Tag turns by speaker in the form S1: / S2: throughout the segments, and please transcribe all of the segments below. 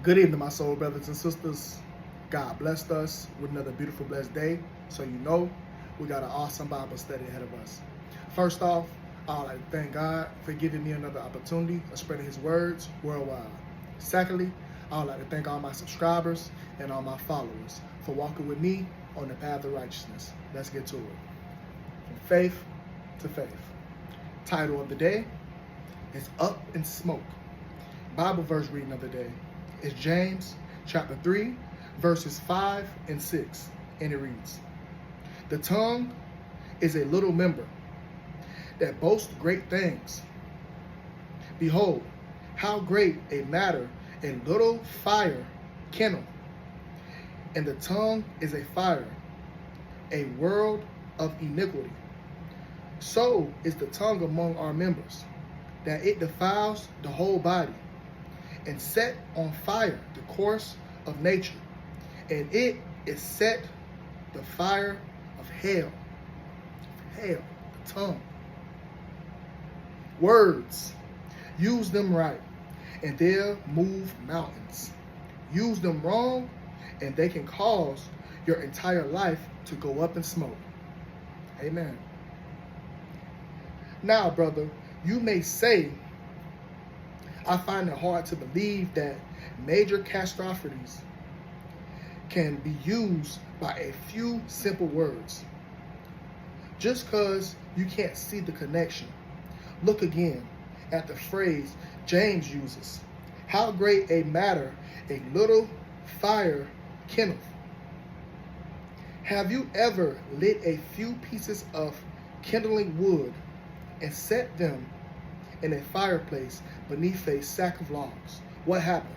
S1: Good evening, my soul brothers and sisters. God blessed us with another beautiful, blessed day. So you know, we got an awesome Bible study ahead of us. First off, I'd like to thank God for giving me another opportunity of spreading his words worldwide. Secondly, I would like to thank all my subscribers and all my followers for walking with me on the path of righteousness. Let's get to it. From faith to faith. Title of the day is Up in Smoke. Bible verse reading of the day is James chapter 3, verses 5 and 6. And it reads, "The tongue is a little member that boasts great things. Behold, how great a matter a little fire kindleth. And the tongue is a fire, a world of iniquity. So is the tongue among our members, that it defiles the whole body, and set on fire the course of nature, and it is set the fire of hell." Hell, the tongue. Words, use them right, and they'll move mountains. Use them wrong, and they can cause your entire life to go up in smoke. Amen. Now, brother, you may say, I find it hard to believe that major catastrophes can be used by a few simple words. Just because you can't see the connection, look again at the phrase James uses. How great a matter a little fire kindleth. Have you ever lit a few pieces of kindling wood and set them in a fireplace beneath a sack of logs? What happened?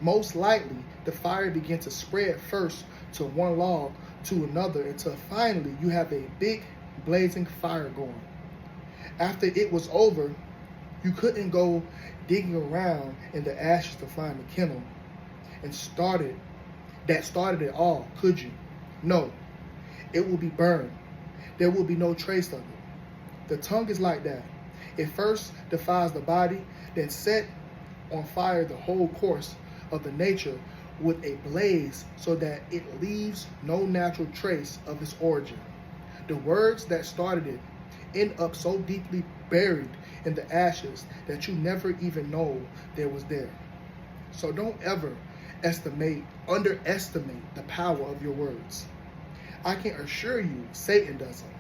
S1: Most likely, the fire began to spread first to one log, to another, until finally you have a big blazing fire going. After it was over, you couldn't go digging around in the ashes to find the kindle and started it all, could you? No, it will be burned. There will be no trace of it. The tongue is like that. It first defiles the body, then set on fire the whole course of the nature with a blaze, so that it leaves no natural trace of its origin. The words that started it end up so deeply buried in the ashes that you never even know there was there. So don't ever underestimate the power of your words. I can assure you, Satan doesn't.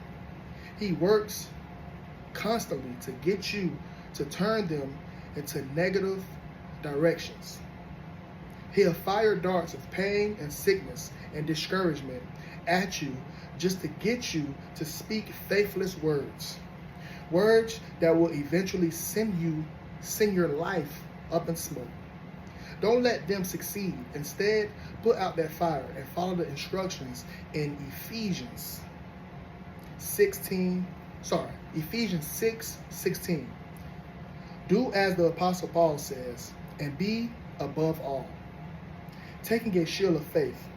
S1: He works constantly to get you to turn them into negative directions. He'll fire darts of pain and sickness and discouragement at you just to get you to speak faithless words. Words that will eventually send your life up in smoke. Don't let them succeed. Instead, put out that fire and follow the instructions in Ephesians 6:16. Do as the Apostle Paul says, and be above all, taking a shield of faith.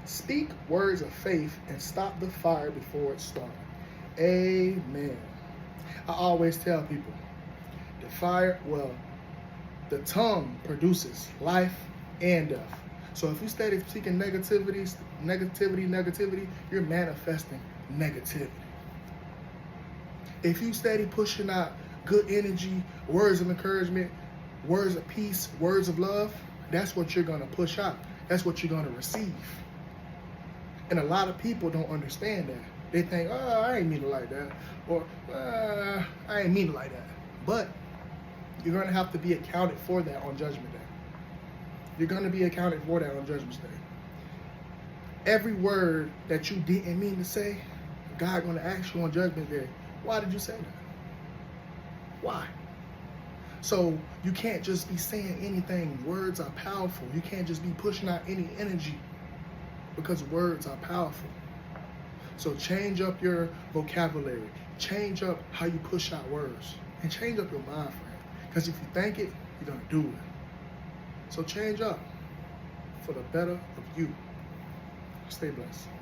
S1: Speak words of faith and stop the fire before it starts. Amen. I always tell people, the tongue produces life and death. So if you stay speaking negativity, you're manifesting negativity. If you steady pushing out good energy, words of encouragement, words of peace, words of love, that's what you're going to push out. That's what you're going to receive. And a lot of people don't understand that. They think, oh, I ain't mean it like that. Or, I ain't mean it like that. But you're going to have to be accounted for that on Judgment Day. You're going to be accounted for that on Judgment Day. Every word that you didn't mean to say, God going to ask you on Judgment Day, why did you say that? Why? So you can't just be saying anything. Words are powerful. You can't just be pushing out any energy, because words are powerful. So change up your vocabulary. Change up how you push out words. And change up your mind frame. Because if you think it, you're going to do it. So change up for the better of you. Stay blessed.